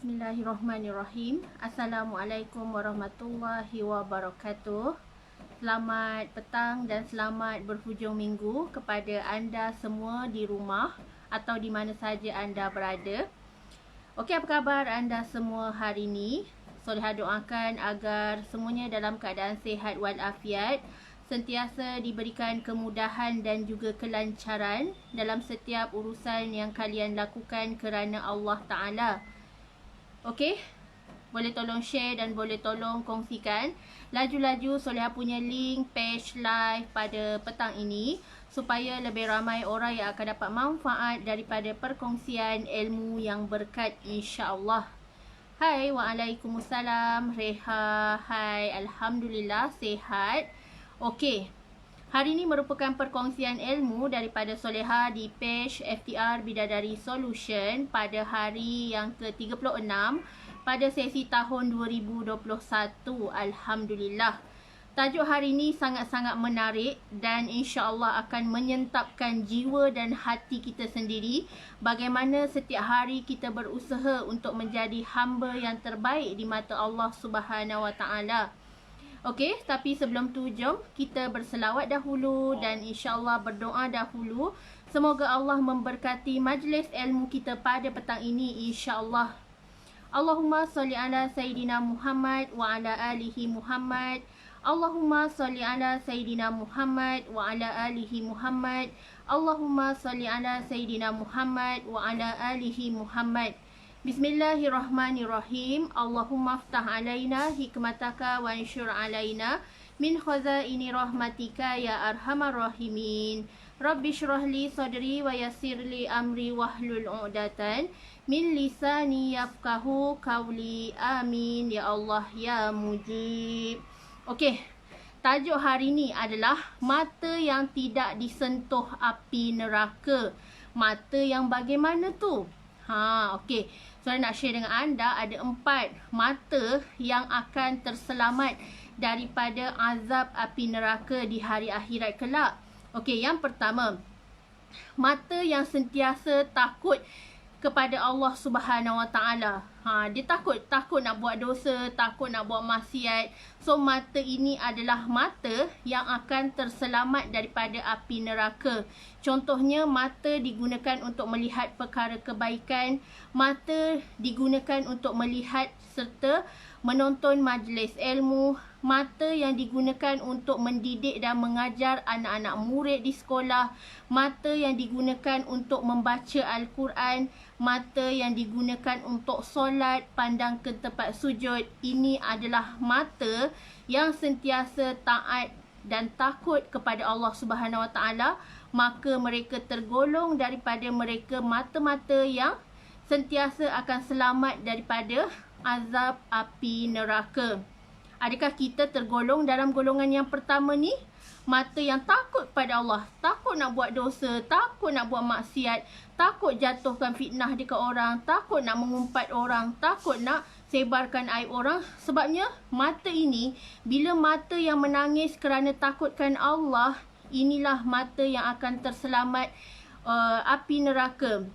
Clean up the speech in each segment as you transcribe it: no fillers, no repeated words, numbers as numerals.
Bismillahirrahmanirrahim. Assalamualaikum warahmatullahi wabarakatuh. Selamat petang dan selamat berhujung minggu kepada anda semua di rumah atau di mana saja anda berada. Okey, apa khabar anda semua hari ini? Solehah doakan agar semuanya dalam keadaan sihat walafiat, sentiasa diberikan kemudahan dan juga kelancaran dalam setiap urusan yang kalian lakukan kerana Allah Ta'ala. Okey, boleh tolong share dan boleh tolong kongsikan laju-laju Solehah punya link page live pada petang ini supaya lebih ramai orang yang akan dapat manfaat daripada perkongsian ilmu yang berkat, insya-Allah. Hai, waalaikumsalam Reha. Hai, alhamdulillah sihat. Okey, hari ini merupakan perkongsian ilmu daripada Solehah di page FTR Bidadari Solution pada hari yang ke-36 pada sesi tahun 2021. Alhamdulillah. Tajuk hari ini sangat-sangat menarik dan insya-Allah akan menyentapkan jiwa dan hati kita sendiri bagaimana setiap hari kita berusaha untuk menjadi hamba yang terbaik di mata Allah Subhanahu Wa Taala. Okey, tapi sebelum tu jom kita berselawat dahulu dan insya-Allah berdoa dahulu. Semoga Allah memberkati majlis ilmu kita pada petang ini, insya-Allah. Allahumma salli ala Sayyidina Muhammad wa ala alihi Muhammad. Allahumma salli ala Sayyidina Muhammad wa ala alihi Muhammad. Allahumma salli ala Sayyidina Muhammad wa ala alihi Muhammad. Bismillahirrahmanirrahim. Allahumma aftah alaina hikmataka wa anshur alaina min khazaini rahmatika ya arhamar rahimin. Rabbi shrah li sadri wa yassir li amri wahlul 'uqdatan min lisani yafqahu qawli. Amin ya Allah ya mujib. Okey, tajuk hari ni adalah mata yang tidak disentuh api neraka. Mata yang bagaimana tu? Okey. Saya nak share dengan anda ada 4 mata yang akan terselamat daripada azab api neraka di hari akhirat kelak. Okey, yang pertama, mata yang sentiasa takut kepada Allah Subhanahu Wa Taala. Dia takut nak buat dosa, takut nak buat maksiat. So mata ini adalah mata yang akan terselamat daripada api neraka. Contohnya, mata digunakan untuk melihat perkara kebaikan, mata digunakan untuk melihat serta menonton majlis ilmu, mata yang digunakan untuk mendidik dan mengajar anak-anak murid di sekolah, mata yang digunakan untuk membaca Al-Quran, mata yang digunakan untuk solat, pandang ke tempat sujud. Ini adalah mata yang sentiasa taat dan takut kepada Allah Subhanahu Wa Taala, maka mereka tergolong daripada mereka mata-mata yang sentiasa akan selamat daripada azab api neraka. Adakah kita tergolong dalam golongan yang pertama ni? Mata yang takut pada Allah, takut nak buat dosa, takut nak buat maksiat, takut jatuhkan fitnah dekat orang, takut nak mengumpat orang, takut nak sebarkan aib orang. Sebabnya mata ini, bila mata yang menangis kerana takutkan Allah, inilah mata yang akan terselamat api neraka.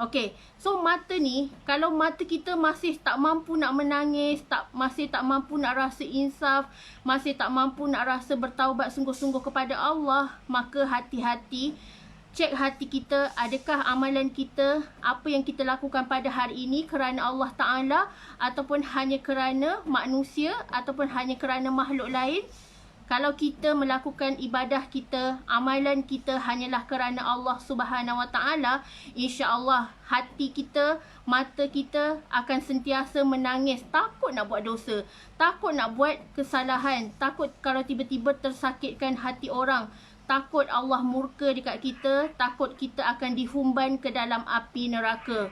Okey, so mata ni, kalau mata kita masih tak mampu nak menangis, masih tak mampu nak rasa insaf, masih tak mampu nak rasa bertaubat sungguh-sungguh kepada Allah, maka hati-hati, cek hati kita, adakah amalan kita, apa yang kita lakukan pada hari ini kerana Allah Ta'ala, ataupun hanya kerana manusia, ataupun hanya kerana makhluk lain. Kalau kita melakukan ibadah kita, amalan kita hanyalah kerana Allah Subhanahu Wa Taala, insya-Allah hati kita, mata kita akan sentiasa menangis, takut nak buat dosa, takut nak buat kesalahan, takut kalau tiba-tiba tersakitkan hati orang, takut Allah murka dekat kita, takut kita akan dihumban ke dalam api neraka.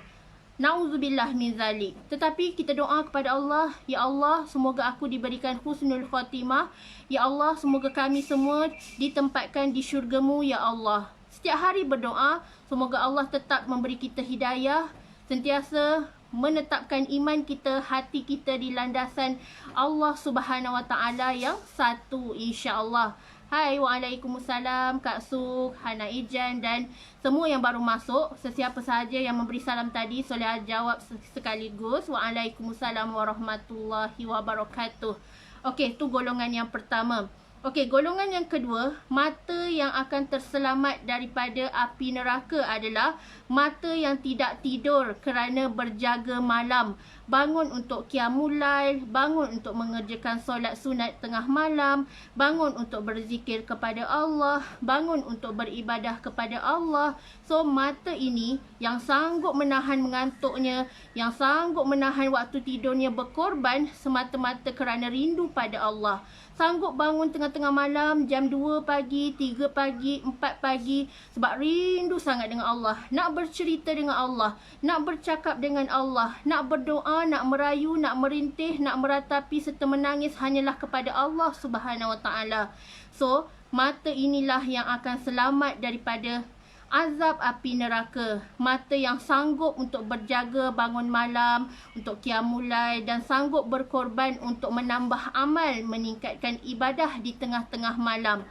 Nauzubillah min zalik. Tetapi kita doa kepada Allah, ya Allah, semoga aku diberikan husnul khatimah. Ya Allah, semoga kami semua ditempatkan di syurga-Mu, ya Allah. Setiap hari berdoa, semoga Allah tetap memberi kita hidayah, sentiasa menetapkan iman kita, hati kita di landasan Allah Subhanahu Wa Taala yang satu, insya-Allah. Hai, waalaikumsalam Kak Su, Hana Ijan dan semua yang baru masuk. Sesiapa sahaja yang memberi salam tadi, soleh jawab sekaligus. Waalaikumsalam warahmatullahi wabarakatuh. Okey, tu golongan yang pertama. Okey, golongan yang kedua, mata yang akan terselamat daripada api neraka adalah mata yang tidak tidur kerana berjaga malam. Bangun untuk qiyamul lail, bangun untuk mengerjakan solat sunat tengah malam, bangun untuk berzikir kepada Allah, bangun untuk beribadah kepada Allah. So, mata ini yang sanggup menahan mengantuknya, yang sanggup menahan waktu tidurnya berkorban semata-mata kerana rindu pada Allah. Sanggup bangun tengah-tengah malam, jam 2 pagi, 3 pagi, 4 pagi sebab rindu sangat dengan Allah. Nak bercerita dengan Allah, nak bercakap dengan Allah, nak berdoa, nak merayu, nak merintih, nak meratapi serta menangis hanyalah kepada Allah Subhanahu Wa Taala. So, mata inilah yang akan selamat daripada azab api neraka. Mata yang sanggup untuk berjaga bangun malam, untuk qiyamul lail dan sanggup berkorban untuk menambah amal, meningkatkan ibadah di tengah-tengah malam.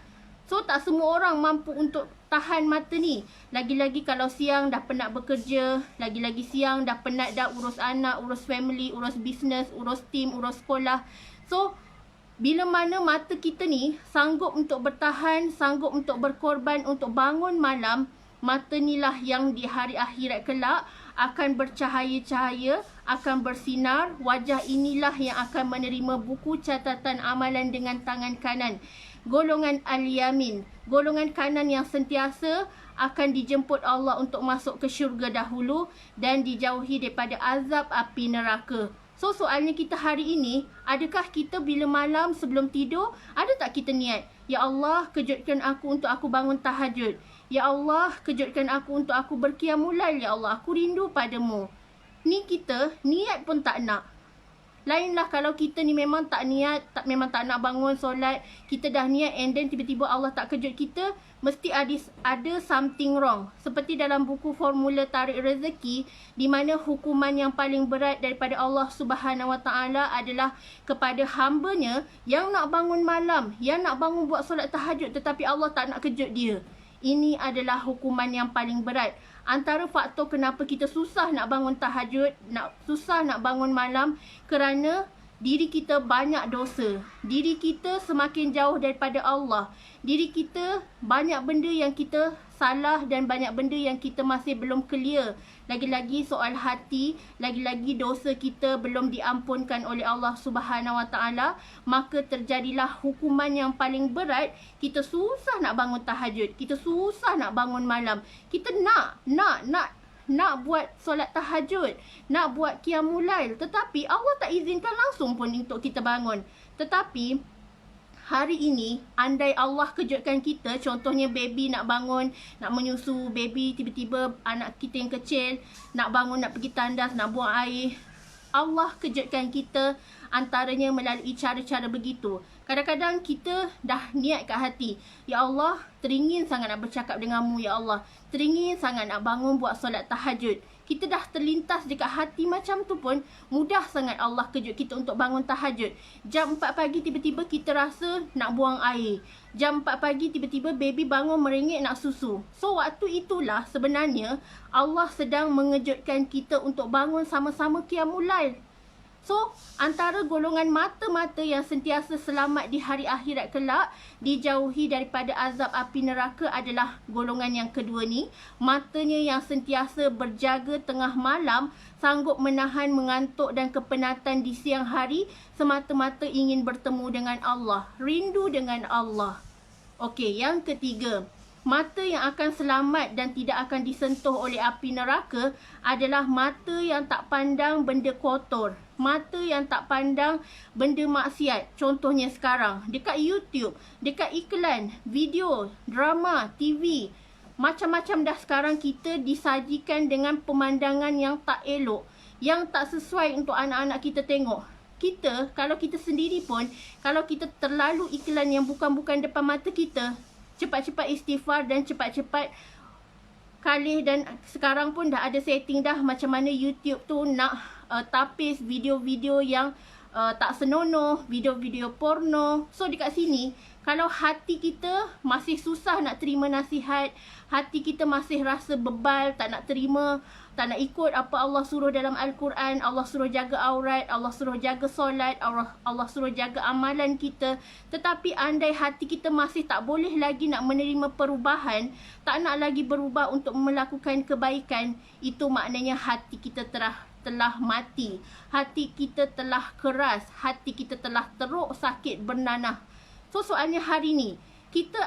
So, tak semua orang mampu untuk tahan mata ni. Lagi-lagi kalau siang dah penat bekerja, lagi-lagi siang dah penat dah urus anak, urus family, urus bisnes, urus tim, urus sekolah. So, bila mana mata kita ni sanggup untuk bertahan, sanggup untuk berkorban untuk bangun malam, mata inilah yang di hari akhirat kelak akan bercahaya-cahaya, akan bersinar. Wajah inilah yang akan menerima buku catatan amalan dengan tangan kanan. Golongan al-yamin, golongan kanan yang sentiasa akan dijemput Allah untuk masuk ke syurga dahulu dan dijauhi daripada azab api neraka. So, soalnya kita hari ini, adakah kita bila malam sebelum tidur, ada tak kita niat, Ya Allah, kejutkan aku untuk aku bangun tahajud. Ya Allah, kejutkan aku untuk aku berqiyamul lail. Ya Allah, aku rindu padamu. Ni kita, niat pun tak nak. Lainlah kalau kita ni memang tak niat, memang tak nak bangun solat, kita dah niat and then tiba-tiba Allah tak kejut kita, mesti ada something wrong. Seperti dalam buku formula tarik rezeki, di mana hukuman yang paling berat daripada Allah Subhanahu Wa Taala adalah kepada hamba-Nya yang nak bangun malam, yang nak bangun buat solat tahajud tetapi Allah tak nak kejut dia. Ini adalah hukuman yang paling berat. Antara faktor kenapa kita susah nak bangun tahajud, susah nak bangun malam, kerana diri kita banyak dosa. Diri kita semakin jauh daripada Allah. Diri kita banyak benda yang kita salah dan banyak benda yang kita masih belum clear. Lagi-lagi soal hati, lagi-lagi dosa kita belum diampunkan oleh Allah Subhanahu Wa Taala, maka terjadilah hukuman yang paling berat. Kita susah nak bangun tahajud, kita susah nak bangun malam. Kita nak buat solat tahajud, nak buat qiyamul lail, tetapi Allah tak izinkan langsung pun untuk kita bangun. Tetapi hari ini, andai Allah kejutkan kita, contohnya baby nak bangun, nak menyusu, baby tiba-tiba anak kita yang kecil nak bangun, nak pergi tandas, nak buang air. Allah kejutkan kita antaranya melalui cara-cara begitu. Kadang-kadang kita dah niat kat hati, Ya Allah, teringin sangat nak bercakap denganmu, Ya Allah, teringin sangat nak bangun buat solat tahajud. Kita dah terlintas dekat hati macam tu pun, mudah sangat Allah kejut kita untuk bangun tahajud. Jam 4 pagi tiba-tiba kita rasa nak buang air. Jam 4 pagi tiba-tiba baby bangun merengek nak susu. So, waktu itulah sebenarnya Allah sedang mengejutkan kita untuk bangun sama-sama qiyamul lail. So, antara golongan mata-mata yang sentiasa selamat di hari akhirat kelak, dijauhi daripada azab api neraka adalah golongan yang kedua ni. Matanya yang sentiasa berjaga tengah malam, sanggup menahan mengantuk dan kepenatan di siang hari, semata-mata ingin bertemu dengan Allah, rindu dengan Allah. Okey, yang ketiga, mata yang akan selamat dan tidak akan disentuh oleh api neraka adalah mata yang tak pandang benda kotor. Mata yang tak pandang benda maksiat. Contohnya sekarang, dekat YouTube, dekat iklan, video, drama, TV, macam-macam dah sekarang kita disajikan dengan pemandangan yang tak elok, yang tak sesuai untuk anak-anak kita tengok. Kita, kalau kita sendiri pun, kalau kita terlalu iklan yang bukan-bukan depan mata kita, cepat-cepat istighfar dan cepat-cepat kalih. Dan sekarang pun dah ada setting dah macam mana YouTube tu nak tapis video-video yang tak senonoh, video-video porno. So dekat sini, kalau hati kita masih susah nak terima nasihat, hati kita masih rasa bebal, tak nak terima, tak nak ikut apa Allah suruh dalam Al-Quran, Allah suruh jaga aurat, Allah suruh jaga solat, Allah suruh jaga amalan kita. Tetapi andai hati kita masih tak boleh lagi nak menerima perubahan, tak nak lagi berubah untuk melakukan kebaikan, itu maknanya hati kita telah mati. Hati kita telah keras, hati kita telah teruk, sakit, bernanah. So soalnya hari ni,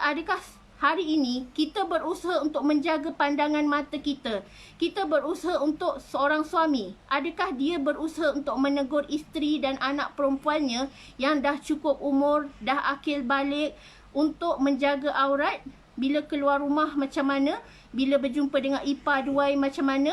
adakah hari ini kita berusaha untuk menjaga pandangan mata kita? Kita berusaha untuk seorang suami, adakah dia berusaha untuk menegur isteri dan anak perempuannya yang dah cukup umur, dah akil balik, untuk menjaga aurat? Bila keluar rumah macam mana? Bila berjumpa dengan ipar duai macam mana?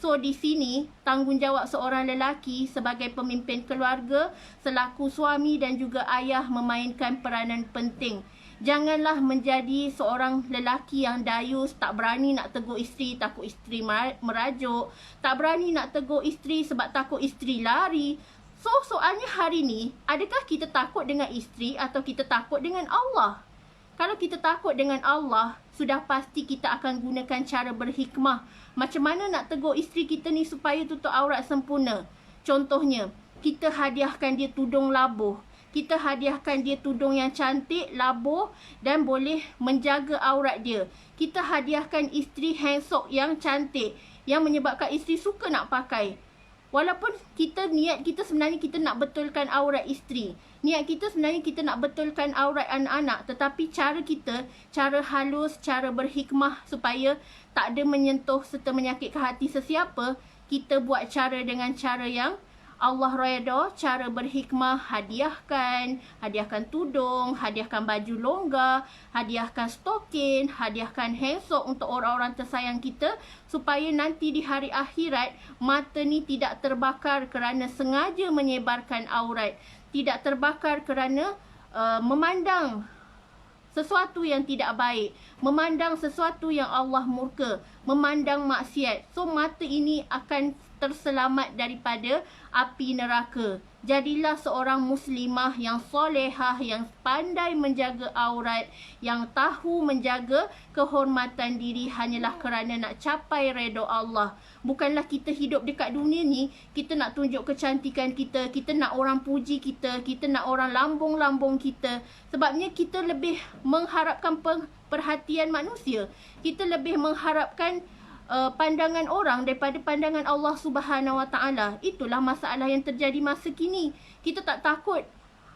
So di sini tanggungjawab seorang lelaki sebagai pemimpin keluarga, selaku suami dan juga ayah memainkan peranan penting. Janganlah menjadi seorang lelaki yang dayus, tak berani nak tegur isteri, takut isteri merajuk, tak berani nak tegur isteri sebab takut isteri lari. So soalnya hari ni, adakah kita takut dengan isteri atau kita takut dengan Allah? Kalau kita takut dengan Allah, sudah pasti kita akan gunakan cara berhikmah. Macam mana nak tegur isteri kita ni supaya tutup aurat sempurna? Contohnya, kita hadiahkan dia tudung labuh. Kita hadiahkan dia tudung yang cantik, labuh dan boleh menjaga aurat dia. Kita hadiahkan isteri handsok yang cantik, yang menyebabkan isteri suka nak pakai. Walaupun niat kita sebenarnya kita nak betulkan aurat isteri. Niat kita sebenarnya kita nak betulkan aurat anak-anak. Tetapi cara kita, cara halus, cara berhikmah supaya tak ada menyentuh serta menyakitkan hati sesiapa, kita buat cara dengan cara yang Allah redha, cara berhikmah. Hadiahkan tudung, hadiahkan baju longgar, hadiahkan stokin, hadiahkan handsok untuk orang-orang tersayang kita, supaya nanti di hari akhirat mata ni tidak terbakar kerana sengaja menyebarkan aurat, tidak terbakar kerana memandang sesuatu yang tidak baik, memandang sesuatu yang Allah murka, memandang maksiat. So mata ini akan terselamat daripada api neraka. Jadilah seorang muslimah yang solehah, yang pandai menjaga aurat, yang tahu menjaga kehormatan diri hanyalah kerana nak capai redha Allah. Bukanlah kita hidup dekat dunia ni, kita nak tunjuk kecantikan kita, kita nak orang puji kita, kita nak orang lambung-lambung kita. Sebabnya kita lebih mengharapkan perhatian manusia. Kita lebih mengharapkan pandangan orang daripada pandangan Allah Subhanahu Wa Taala. Itulah masalah yang terjadi masa kini. Kita tak takut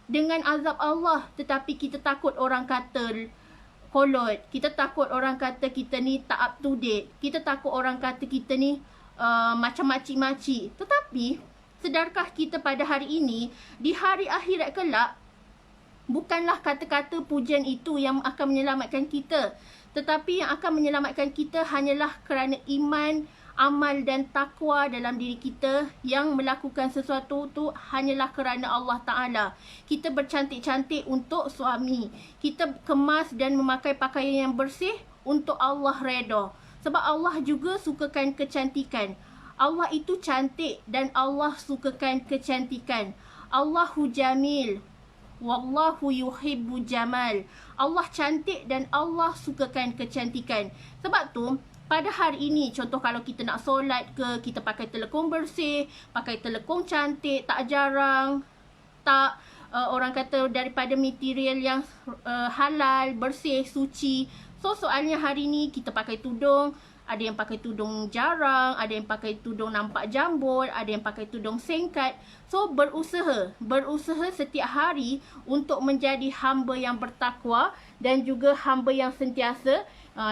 dengan azab Allah, tetapi kita takut orang kata kolot. Kita takut orang kata kita ni tak up to date. Kita takut orang kata kita ni macam makcik-makcik. Tetapi sedarkah kita pada hari ini, di hari akhirat kelak, bukanlah kata-kata pujian itu yang akan menyelamatkan kita, tetapi yang akan menyelamatkan kita hanyalah kerana iman, amal dan takwa dalam diri kita, yang melakukan sesuatu tu hanyalah kerana Allah Ta'ala. Kita bercantik-cantik untuk suami. Kita kemas dan memakai pakaian yang bersih untuk Allah redha. Sebab Allah juga sukakan kecantikan. Allah itu cantik dan Allah sukakan kecantikan. Allahu jamil. Wallahu yuhibbu jamal. Allah cantik dan Allah sukakan kecantikan. Sebab tu pada hari ini, contoh kalau kita nak solat ke, kita pakai telekong bersih, pakai telekong cantik, tak jarang, tak orang kata daripada material yang halal, bersih, suci. So soalnya hari ni kita pakai tudung, ada yang pakai tudung jarang, ada yang pakai tudung nampak jambul, ada yang pakai tudung singkat. So berusaha setiap hari untuk menjadi hamba yang bertakwa dan juga hamba yang sentiasa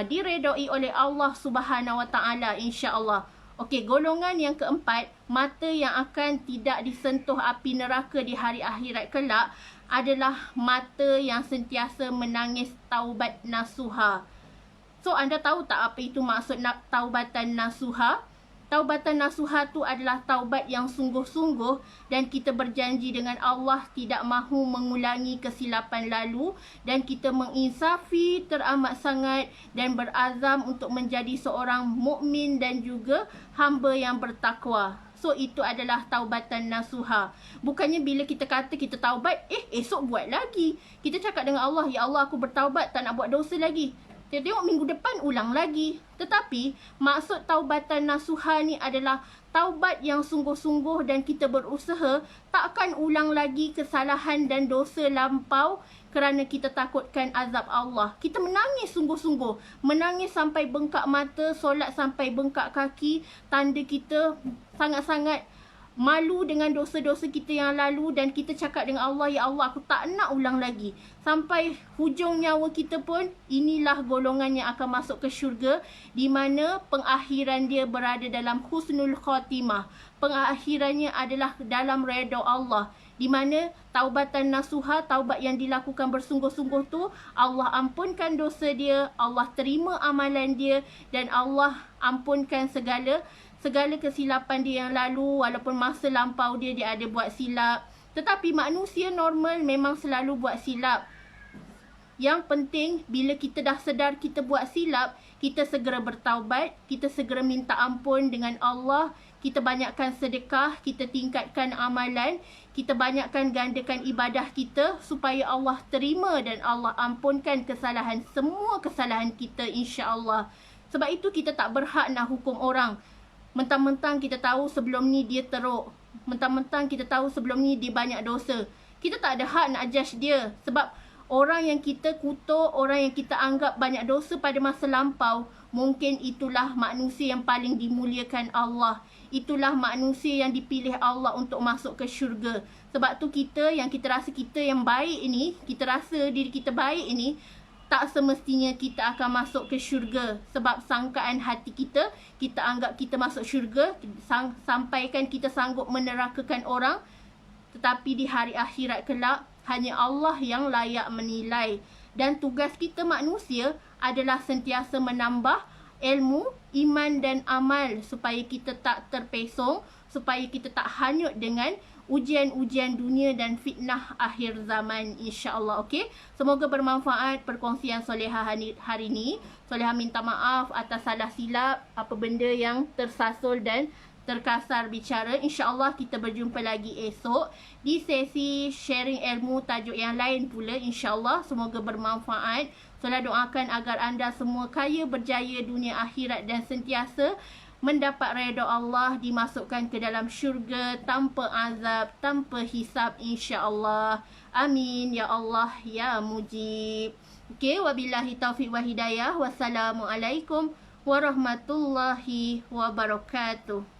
diredai oleh Allah Subhanahu Wa Taala, insya-Allah. Okey, golongan yang keempat, mata yang akan tidak disentuh api neraka di hari akhirat kelak adalah mata yang sentiasa menangis taubat nasuha. So anda tahu tak apa itu maksud taubatan nasuha? Taubatan nasuha tu adalah taubat yang sungguh-sungguh dan kita berjanji dengan Allah tidak mahu mengulangi kesilapan lalu, dan kita menginsafi teramat sangat dan berazam untuk menjadi seorang mukmin dan juga hamba yang bertakwa. esok itu adalah taubatan nasuha. Bukannya bila kita kata kita taubat, esok buat lagi. Kita cakap dengan Allah, ya Allah aku bertaubat, tak nak buat dosa lagi. Tengok minggu depan ulang lagi. Tetapi maksud taubatan nasuha ni adalah taubat yang sungguh-sungguh dan kita berusaha takkan ulang lagi kesalahan dan dosa lampau kerana kita takutkan azab Allah. Kita menangis sungguh-sungguh. Menangis sampai bengkak mata, solat sampai bengkak kaki. Tanda kita sangat-sangat malu dengan dosa-dosa kita yang lalu dan kita cakap dengan Allah, ya Allah aku tak nak ulang lagi. Sampai hujung nyawa kita pun, inilah golongan yang akan masuk ke syurga, di mana pengakhiran dia berada dalam husnul khatimah. Pengakhirannya adalah dalam redha Allah, di mana taubatan nasuha, taubat yang dilakukan bersungguh-sungguh tu, Allah ampunkan dosa dia, Allah terima amalan dia, dan Allah ampunkan segala kesilapan dia yang lalu. Walaupun masa lampau dia ada buat silap, tetapi manusia normal memang selalu buat silap. Yang penting bila kita dah sedar kita buat silap, kita segera bertaubat, kita segera minta ampun dengan Allah, kita banyakkan sedekah, kita tingkatkan amalan, kita banyakkan gandakan ibadah kita supaya Allah terima dan Allah ampunkan kesalahan, semua kesalahan kita, insya-Allah. Sebab itu kita tak berhak nak hukum orang. Mentang-mentang kita tahu sebelum ni dia teruk, mentang-mentang kita tahu sebelum ni dia banyak dosa, kita tak ada hak nak judge dia. Sebab orang yang kita kutuk, orang yang kita anggap banyak dosa pada masa lampau, mungkin itulah manusia yang paling dimuliakan Allah. Itulah manusia yang dipilih Allah untuk masuk ke syurga. Sebab tu kita yang kita rasa kita yang baik ini, kita rasa diri kita baik ini, tak semestinya kita akan masuk ke syurga. Sebab sangkaan hati kita, kita anggap kita masuk syurga, sampaikan kita sanggup menerakakan orang. Tetapi di hari akhirat kelak, hanya Allah yang layak menilai. Dan tugas kita manusia adalah sentiasa menambah ilmu, iman dan amal supaya kita tak terpesong, supaya kita tak hanyut dengan ujian-ujian dunia dan fitnah akhir zaman, insya-Allah. Okey, semoga bermanfaat perkongsian Solehah hari ini. Solehah minta maaf atas salah silap, apa benda yang tersasul dan terkasar bicara. InsyaAllah kita berjumpa lagi esok di sesi sharing ilmu tajuk yang lain pula, insyaAllah. Semoga bermanfaat. Solah doakan agar anda semua kaya berjaya dunia akhirat dan sentiasa mendapat redha Allah, dimasukkan ke dalam syurga tanpa azab, tanpa hisab, insya-Allah. Amin ya Allah ya Mujib. Okey, wabillahi taufiq wa hidayah. Wassalamualaikum warahmatullahi wabarakatuh.